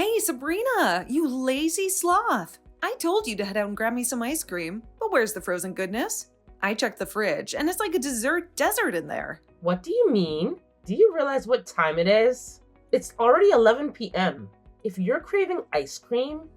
Hey, Sabrina, you lazy sloth. I told you to head out and grab me some ice cream, but where's the frozen goodness? I checked the fridge, and it's like a dessert desert in there. What do you mean? Do you realize what time it is? It's already 11 p.m. If you're craving ice cream,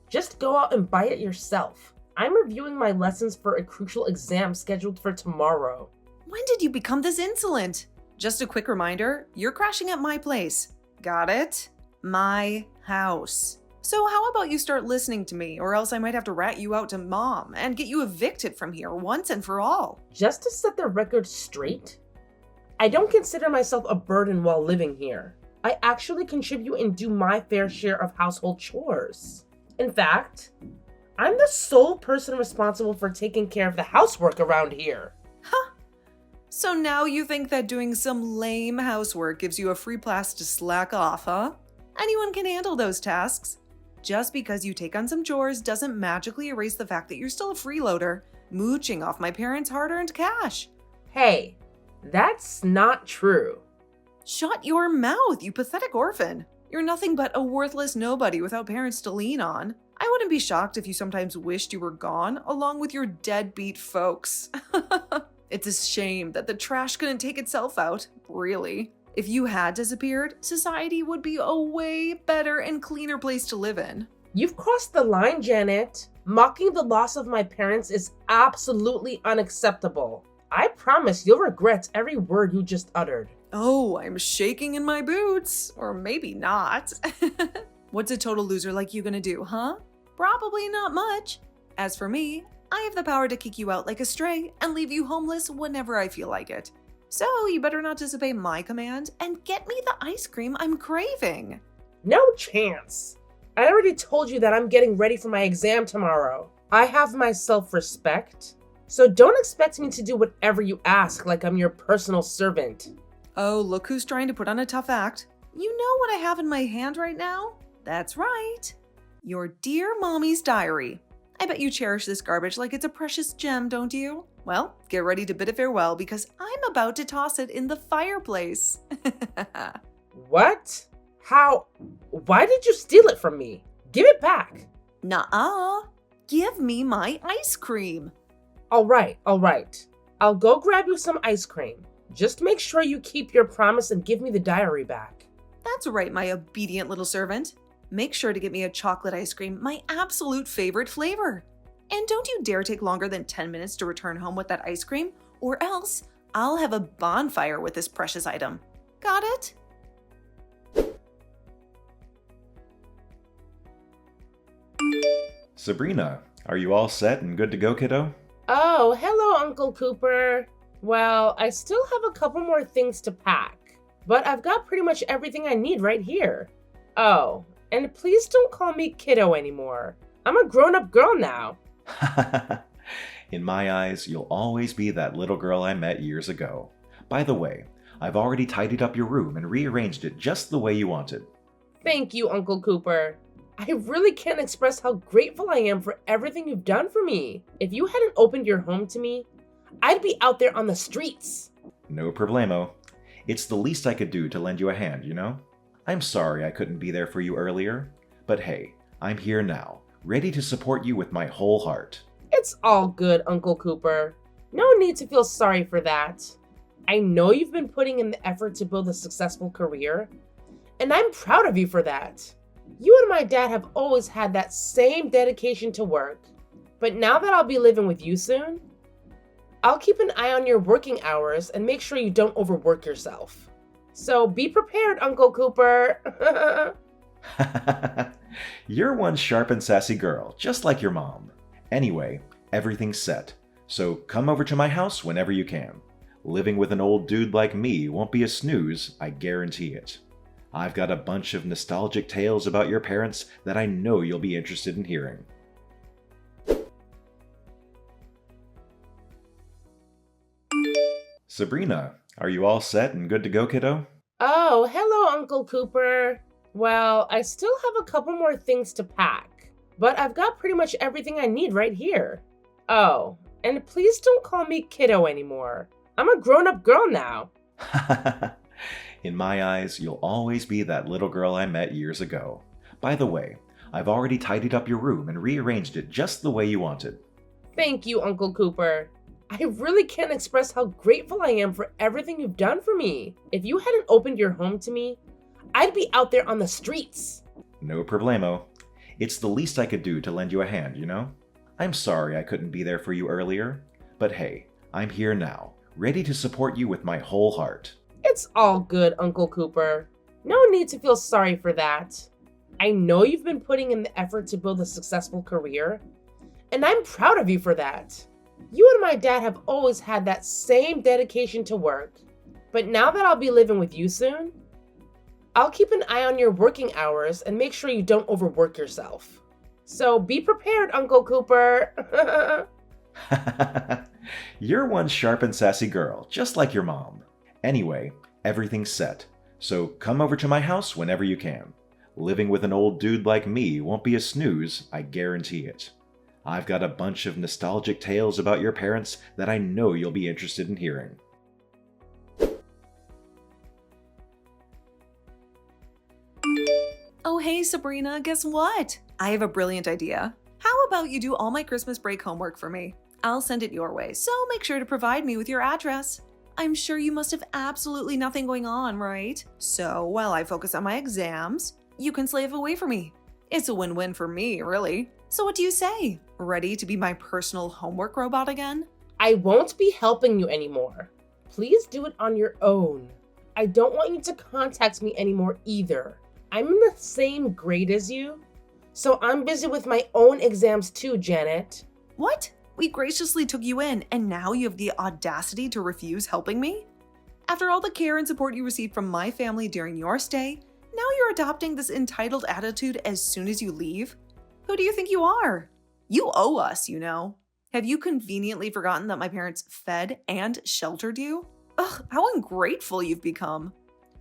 just go out and buy it yourself. I'm reviewing my lessons for a crucial exam scheduled for tomorrow. When did you become this insolent? Just a quick reminder, you're crashing at my place. Got it? My house. So how about you start listening to me, or else I might have to rat you out to mom and get you evicted from here once and for all. Just to set the record straight, I don't consider myself a burden while living here. I actually contribute and do my fair share of household chores. In fact, I'm the sole person responsible for taking care of the housework around here. Huh. So now you think that doing some lame housework gives you a free pass to slack off, huh? Anyone can handle those tasks. Just because you take on some chores doesn't magically erase the fact that you're still a freeloader, mooching off my parents' hard-earned cash. Hey, that's not true. Shut your mouth, you pathetic orphan. You're nothing but a worthless nobody without parents to lean on. I wouldn't be shocked if you sometimes wished you were gone, along with your deadbeat folks. It's a shame that the trash couldn't take itself out, really. If you had disappeared, society would be a way better and cleaner place to live in. You've crossed the line, Janet. Mocking the loss of my parents is absolutely unacceptable. I promise you'll regret every word you just uttered. Oh, I'm shaking in my boots. Or maybe not. What's a total loser like you gonna do, huh? Probably not much. As for me, I have the power to kick you out like a stray and leave you homeless whenever I feel like it. So you better not disobey my command and get me the ice cream I'm craving. No chance. I already told you that I'm getting ready for my exam tomorrow. I have my self-respect, so don't expect me to do whatever you ask like I'm your personal servant. Oh, look who's trying to put on a tough act. You know what I have in my hand right now? That's right. Your dear mommy's diary. I bet you cherish this garbage like it's a precious gem, don't you? Well, get ready to bid it farewell because I'm about to toss it in the fireplace. What? How? Why did you steal it from me? Give it back. Nuh-uh. Give me my ice cream. All right. I'll go grab you some ice cream. Just make sure you keep your promise and give me the diary back. That's right, my obedient little servant. Make sure to get me a chocolate ice cream, my absolute favorite flavor. And don't you dare take longer than 10 minutes to return home with that ice cream, or else I'll have a bonfire with this precious item. Got it? Sabrina, are you all set and good to go, kiddo? Oh, hello, Uncle Cooper. Well, I still have a couple more things to pack, but I've got pretty much everything I need right here. Oh, and please don't call me kiddo anymore. I'm a grown-up girl now. In my eyes, you'll always be that little girl I met years ago. By the way, I've already tidied up your room and rearranged it just the way you wanted. Thank you, Uncle Cooper. I really can't express how grateful I am for everything you've done for me. If you hadn't opened your home to me, I'd be out there on the streets. No problemo. It's the least I could do to lend you a hand, you know? I'm sorry I couldn't be there for you earlier, but hey, I'm here now, ready to support you with my whole heart. It's all good, Uncle Cooper. No need to feel sorry for that. I know you've been putting in the effort to build a successful career, and I'm proud of you for that. You and my dad have always had that same dedication to work, but now that I'll be living with you soon, I'll keep an eye on your working hours and make sure you don't overwork yourself. So be prepared, Uncle Cooper. You're one sharp and sassy girl, just like your mom. Anyway, everything's set, so come over to my house whenever you can. Living with an old dude like me won't be a snooze, I guarantee it. I've got a bunch of nostalgic tales about your parents that I know you'll be interested in hearing. Sabrina, are you all set and good to go, kiddo? Oh, hello, Uncle Cooper. Well, I still have a couple more things to pack, but I've got pretty much everything I need right here. Oh, and please don't call me kiddo anymore. I'm a grown-up girl now. In my eyes, you'll always be that little girl I met years ago. By the way, I've already tidied up your room and rearranged it just the way you wanted. Thank you, Uncle Cooper. I really can't express how grateful I am for everything you've done for me. If you hadn't opened your home to me, I'd be out there on the streets. No problemo. It's the least I could do to lend you a hand, you know? I'm sorry I couldn't be there for you earlier, but hey, I'm here now, ready to support you with my whole heart. It's all good, Uncle Cooper. No need to feel sorry for that. I know you've been putting in the effort to build a successful career, and I'm proud of you for that. You and my dad have always had that same dedication to work, but now that I'll be living with you soon, I'll keep an eye on your working hours and make sure you don't overwork yourself. So be prepared, Uncle Cooper. You're one sharp and sassy girl, just like your mom. Anyway, everything's set, so come over to my house whenever you can. Living with an old dude like me won't be a snooze, I guarantee it. I've got a bunch of nostalgic tales about your parents that I know you'll be interested in hearing. Oh, hey, Sabrina, guess what? I have a brilliant idea. How about you do all my Christmas break homework for me? I'll send it your way, so make sure to provide me with your address. I'm sure you must have absolutely nothing going on, right? So while I focus on my exams, you can slave away for me. It's a win-win for me, really. So what do you say? Ready to be my personal homework robot again? I won't be helping you anymore. Please do it on your own. I don't want you to contact me anymore either. I'm in the same grade as you, so I'm busy with my own exams too, Janet. What? We graciously took you in, and now you have the audacity to refuse helping me? After all the care and support you received from my family during your stay, now you're adopting this entitled attitude as soon as you leave? Who do you think you are? You owe us, you know. Have you conveniently forgotten that my parents fed and sheltered you? Ugh, how ungrateful you've become.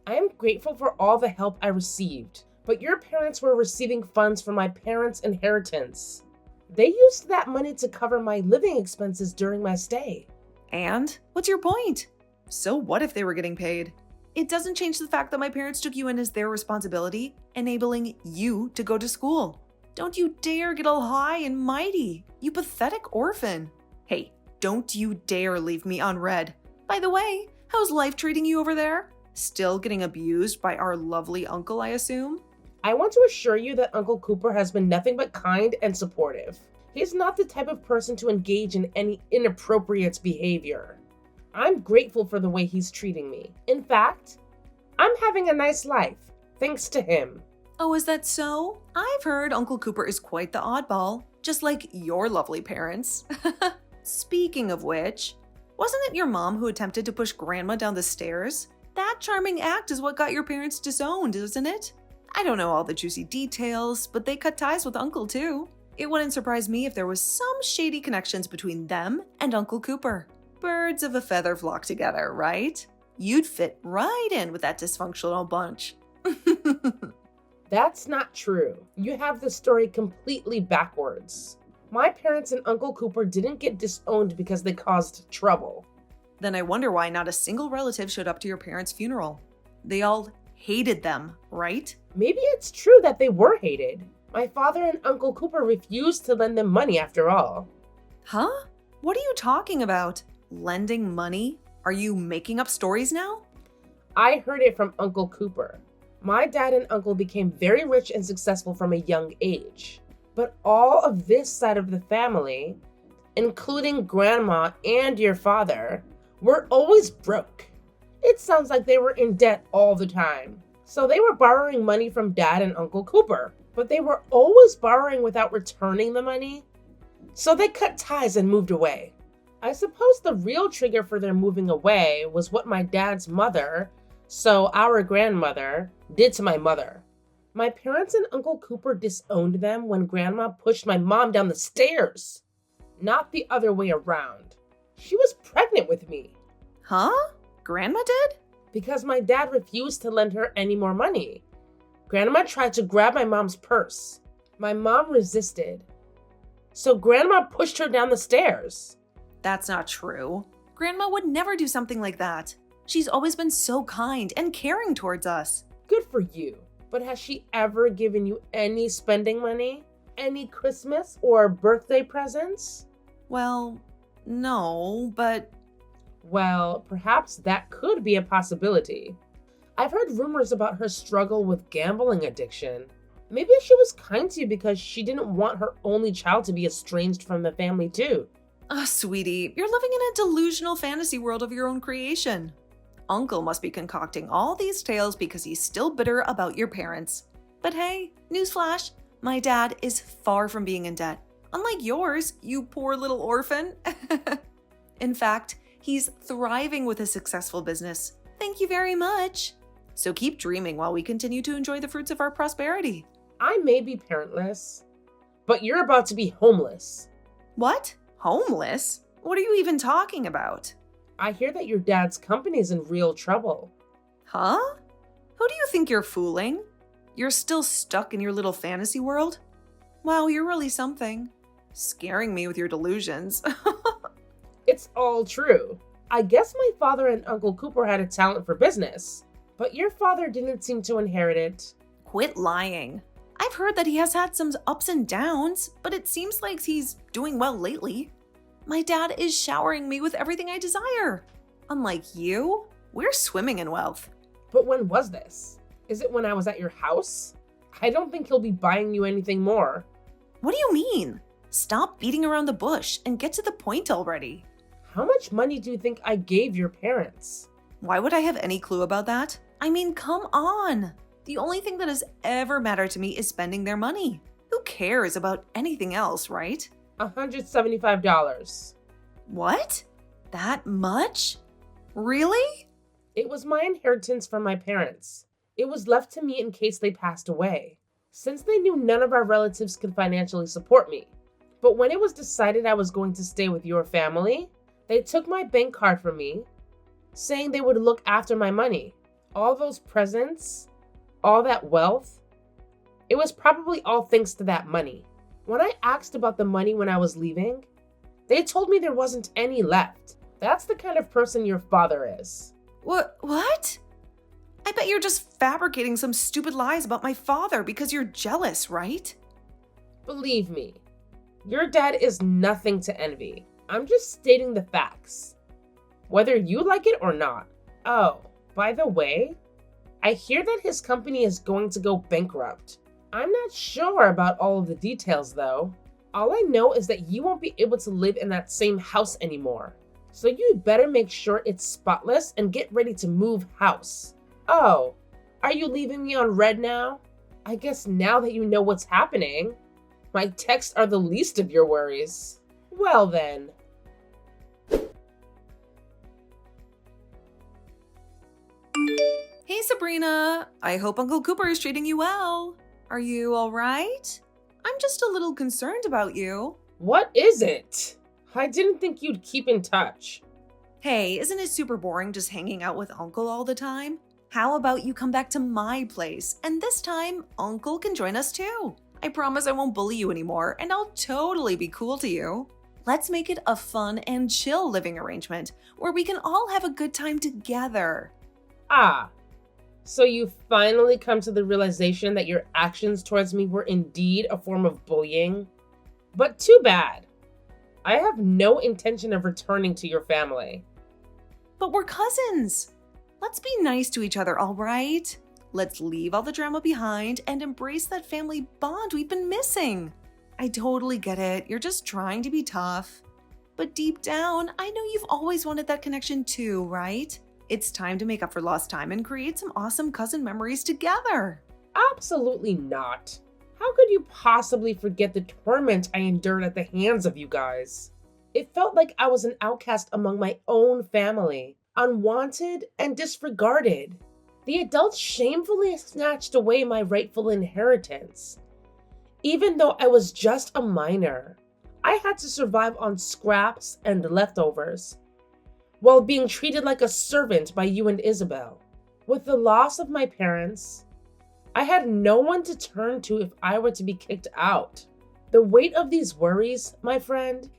I am grateful for all the help I received, but your parents were receiving funds from my parents' inheritance. They used that money to cover my living expenses during my stay. And? What's your point? So what if they were getting paid? It doesn't change the fact that my parents took you in as their responsibility, enabling you to go to school. Don't you dare get all high and mighty, you pathetic orphan. Hey, don't you dare leave me on red. By the way, how's life treating you over there? Still getting abused by our lovely uncle, I assume? I want to assure you that Uncle Cooper has been nothing but kind and supportive. He's not the type of person to engage in any inappropriate behavior. I'm grateful for the way he's treating me. In fact, I'm having a nice life, thanks to him. Oh, is that so? I've heard Uncle Cooper is quite the oddball, just like your lovely parents. Speaking of which, wasn't it your mom who attempted to push Grandma down the stairs? That charming act is what got your parents disowned, isn't it? I don't know all the juicy details, but they cut ties with Uncle too. It wouldn't surprise me if there was some shady connections between them and Uncle Cooper. Birds of a feather flock together, right? You'd fit right in with that dysfunctional bunch. That's not true. You have the story completely backwards. My parents and Uncle Cooper didn't get disowned because they caused trouble. Then I wonder why not a single relative showed up to your parents' funeral. They all hated them, right? Maybe it's true that they were hated. My father and Uncle Cooper refused to lend them money after all. Huh? What are you talking about? Lending money? Are you making up stories now? I heard it from Uncle Cooper. My dad and uncle became very rich and successful from a young age. But all of this side of the family, including Grandma and your father, were always broke. It sounds like they were in debt all the time. So they were borrowing money from Dad and Uncle Cooper, but they were always borrowing without returning the money. So they cut ties and moved away. I suppose the real trigger for their moving away was what my dad's mother, so our grandmother, did to my mother. My parents and Uncle Cooper disowned them when Grandma pushed my mom down the stairs. Not the other way around. She was pregnant with me. Huh? Grandma did? Because my dad refused to lend her any more money. Grandma tried to grab my mom's purse. My mom resisted. So Grandma pushed her down the stairs. That's not true. Grandma would never do something like that. She's always been so kind and caring towards us. Good for you. But has she ever given you any spending money? Any Christmas or birthday presents? Well, no, but Well, perhaps that could be a possibility. I've heard rumors about her struggle with gambling addiction. Maybe she was kind to you because she didn't want her only child to be estranged from the family too. sweetie, you're living in a delusional fantasy world of your own creation. Uncle must be concocting all these tales because he's still bitter about your parents. But hey, newsflash, my dad is far from being in debt. Unlike yours, you poor little orphan. In fact, he's thriving with a successful business. Thank you very much. So keep dreaming while we continue to enjoy the fruits of our prosperity. I may be parentless, but you're about to be homeless. What? Homeless? What are you even talking about? I hear that your dad's company's in real trouble. Huh? Who do you think you're fooling? You're still stuck in your little fantasy world? Wow, you're really something. Scaring me with your delusions. It's all true. I guess my father and Uncle Cooper had a talent for business, but your father didn't seem to inherit it. Quit lying. I've heard that he has had some ups and downs, but it seems like he's doing well lately. My dad is showering me with everything I desire. Unlike you, we're swimming in wealth. But when was this? Is it when I was at your house? I don't think he'll be buying you anything more. What do you mean? Stop beating around the bush and get to the point already. How much money do you think I gave your parents? Why would I have any clue about that? I mean, come on. The only thing that has ever mattered to me is spending their money. Who cares about anything else, right? $175. What? That much? Really? It was my inheritance from my parents. It was left to me in case they passed away, since they knew none of our relatives could financially support me. But when it was decided I was going to stay with your family, they took my bank card from me, saying they would look after my money. All those presents, all that wealth, it was probably all thanks to that money. When I asked about the money when I was leaving, they told me there wasn't any left. That's the kind of person your father is. What? I bet you're just fabricating some stupid lies about my father because you're jealous, right? Believe me, your dad is nothing to envy. I'm just stating the facts, whether you like it or not. Oh, by the way, I hear that his company is going to go bankrupt. I'm not sure about all of the details though. All I know is that you won't be able to live in that same house anymore. So you better make sure it's spotless and get ready to move house. Oh, are you leaving me on red now? I guess now that you know what's happening, my texts are the least of your worries. Well then. Hey Sabrina, I hope Uncle Cooper is treating you well. Are you alright? I'm just a little concerned about you. What is it? I didn't think you'd keep in touch. Hey, isn't it super boring just hanging out with Uncle all the time? How about you come back to my place, and this time, Uncle can join us too. I promise I won't bully you anymore, and I'll totally be cool to you. Let's make it a fun and chill living arrangement, where we can all have a good time together. Ah, so you finally come to the realization that your actions towards me were indeed a form of bullying? But too bad. I have no intention of returning to your family. But we're cousins. Let's be nice to each other, all right? Let's leave all the drama behind and embrace that family bond we've been missing. I totally get it. You're just trying to be tough. But deep down, I know you've always wanted that connection too, right? It's time to make up for lost time and create some awesome cousin memories together. Absolutely not. How could you possibly forget the torment I endured at the hands of you guys? It felt like I was an outcast among my own family, unwanted and disregarded. The adults shamefully snatched away my rightful inheritance. Even though I was just a minor, I had to survive on scraps and leftovers, while being treated like a servant by you and Isabel. With the loss of my parents, I had no one to turn to if I were to be kicked out. The weight of these worries, my friend,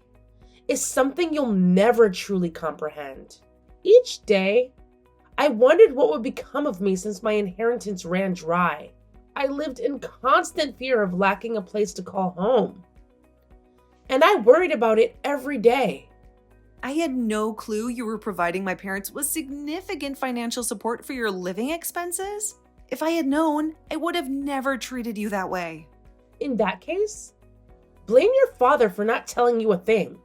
is something you'll never truly comprehend. Each day, I wondered what would become of me since my inheritance ran dry. I lived in constant fear of lacking a place to call home. And I worried about it every day. I had no clue you were providing my parents with significant financial support for your living expenses. If I had known, I would have never treated you that way. In that case, blame your father for not telling you a thing.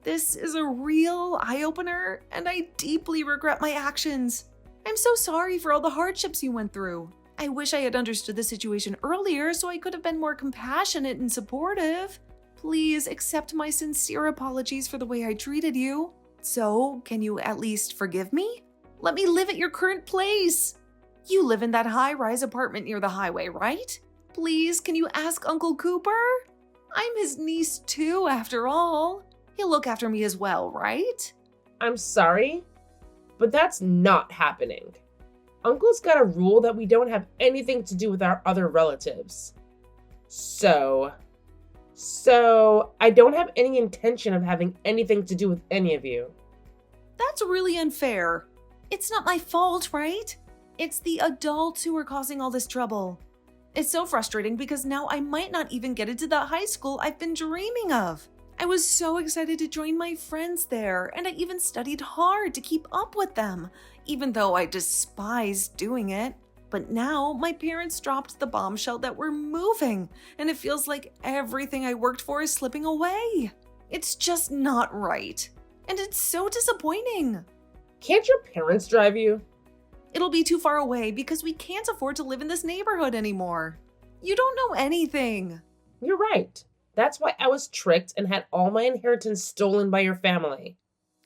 This is a real eye-opener, and I deeply regret my actions. I'm so sorry for all the hardships you went through. I wish I had understood the situation earlier so I could have been more compassionate and supportive. Please accept my sincere apologies for the way I treated you. So, can you at least forgive me? Let me live at your current place. You live in that high-rise apartment near the highway, right? Please, can you ask Uncle Cooper? I'm his niece too, after all. He'll look after me as well, right? I'm sorry, but that's not happening. Uncle's got a rule that we don't have anything to do with our other relatives. So I don't have any intention of having anything to do with any of you. That's really unfair. It's not my fault, right? It's the adults who are causing all this trouble. It's so frustrating because now I might not even get into the high school I've been dreaming of. I was so excited to join my friends there, and I even studied hard to keep up with them, even though I despised doing it. But now my parents dropped the bombshell that we're moving, and it feels like everything I worked for is slipping away. It's just not right. And it's so disappointing. Can't your parents drive you? It'll be too far away because we can't afford to live in this neighborhood anymore. You don't know anything. You're right. That's why I was tricked and had all my inheritance stolen by your family.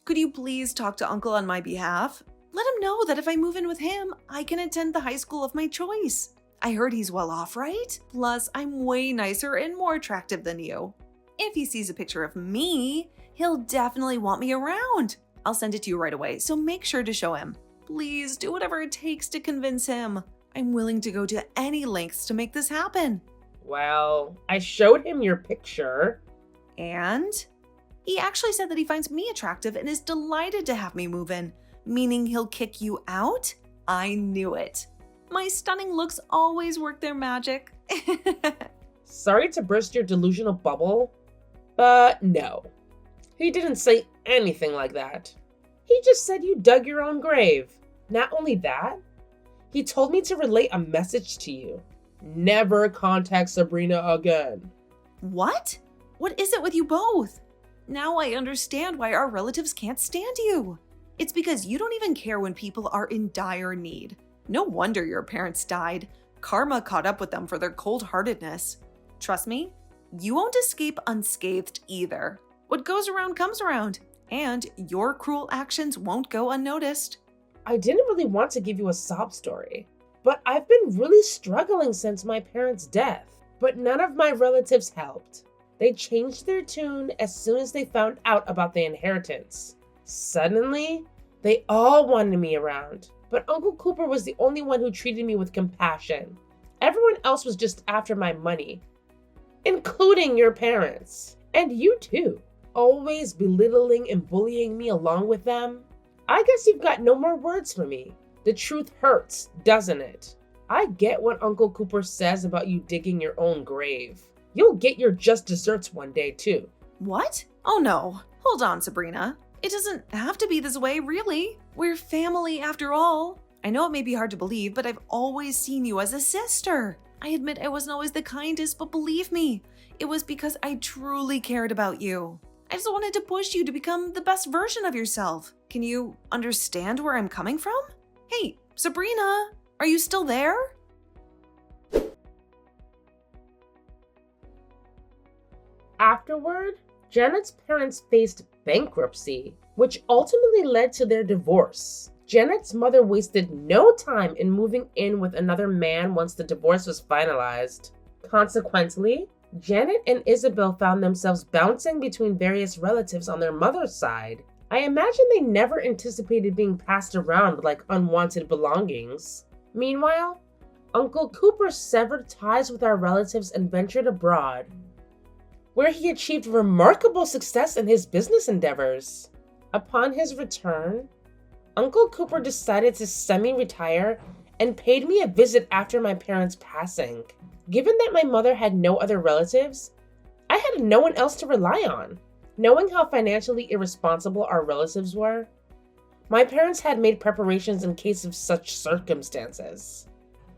Could you please talk to Uncle on my behalf? Let him know that if I move in with him, I can attend the high school of my choice. I heard he's well off, right? Plus, I'm way nicer and more attractive than you. If he sees a picture of me, he'll definitely want me around. I'll send it to you right away, so make sure to show him. Please do whatever it takes to convince him. I'm willing to go to any lengths to make this happen. Well, I showed him your picture. And? He actually said that he finds me attractive and is delighted to have me move in. Meaning he'll kick you out? I knew it. My stunning looks always work their magic. Sorry to burst your delusional bubble, but no. He didn't say anything like that. He just said you dug your own grave. Not only that, he told me to relay a message to you. Never contact Sabrina again. What? What is it with you both? Now I understand why our relatives can't stand you. It's because you don't even care when people are in dire need. No wonder your parents died. Karma caught up with them for their cold-heartedness. Trust me, you won't escape unscathed either. What goes around comes around, and your cruel actions won't go unnoticed. I didn't really want to give you a sob story, but I've been really struggling since my parents' death. But none of my relatives helped. They changed their tune as soon as they found out about the inheritance. Suddenly, they all wanted me around, but Uncle Cooper was the only one who treated me with compassion. Everyone else was just after my money, including your parents. And you too, always belittling and bullying me along with them. I guess you've got no more words for me. The truth hurts, doesn't it? I get what Uncle Cooper says about you digging your own grave. You'll get your just desserts one day too. What? Oh no. Hold on, Sabrina. It doesn't have to be this way, really. We're family after all. I know it may be hard to believe, but I've always seen you as a sister. I admit I wasn't always the kindest, but believe me, it was because I truly cared about you. I just wanted to push you to become the best version of yourself. Can you understand where I'm coming from? Hey, Sabrina, are you still there? Afterward, Janet's parents faced bankruptcy, which ultimately led to their divorce. Janet's mother wasted no time in moving in with another man once the divorce was finalized. Consequently, Janet and Isabel found themselves bouncing between various relatives on their mother's side. I imagine they never anticipated being passed around like unwanted belongings. Meanwhile, Uncle Cooper severed ties with our relatives and ventured abroad, where he achieved remarkable success in his business endeavors. Upon his return, Uncle Cooper decided to semi-retire and paid me a visit after my parents' passing. Given that my mother had no other relatives, I had no one else to rely on. Knowing how financially irresponsible our relatives were, my parents had made preparations in case of such circumstances.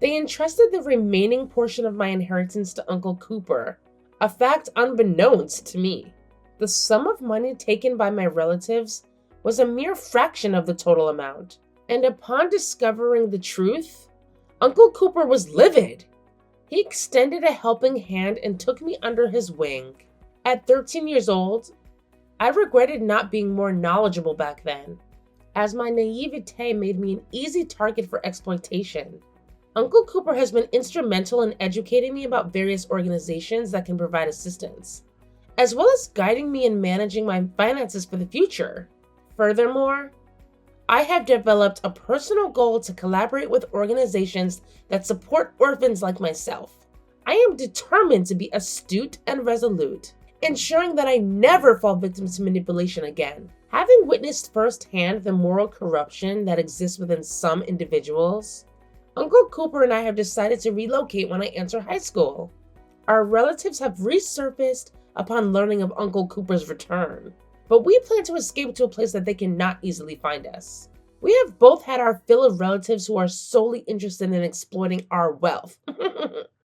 They entrusted the remaining portion of my inheritance to Uncle Cooper, a fact unbeknownst to me. The sum of money taken by my relatives was a mere fraction of the total amount, and upon discovering the truth, Uncle Cooper was livid. He extended a helping hand and took me under his wing. At 13 years old, I regretted not being more knowledgeable back then, as my naivete made me an easy target for exploitation. Uncle Cooper has been instrumental in educating me about various organizations that can provide assistance, as well as guiding me in managing my finances for the future. Furthermore, I have developed a personal goal to collaborate with organizations that support orphans like myself. I am determined to be astute and resolute, ensuring that I never fall victim to manipulation again. Having witnessed firsthand the moral corruption that exists within some individuals, Uncle Cooper and I have decided to relocate when I enter high school. Our relatives have resurfaced upon learning of Uncle Cooper's return, but we plan to escape to a place that they cannot easily find us. We have both had our fill of relatives who are solely interested in exploiting our wealth.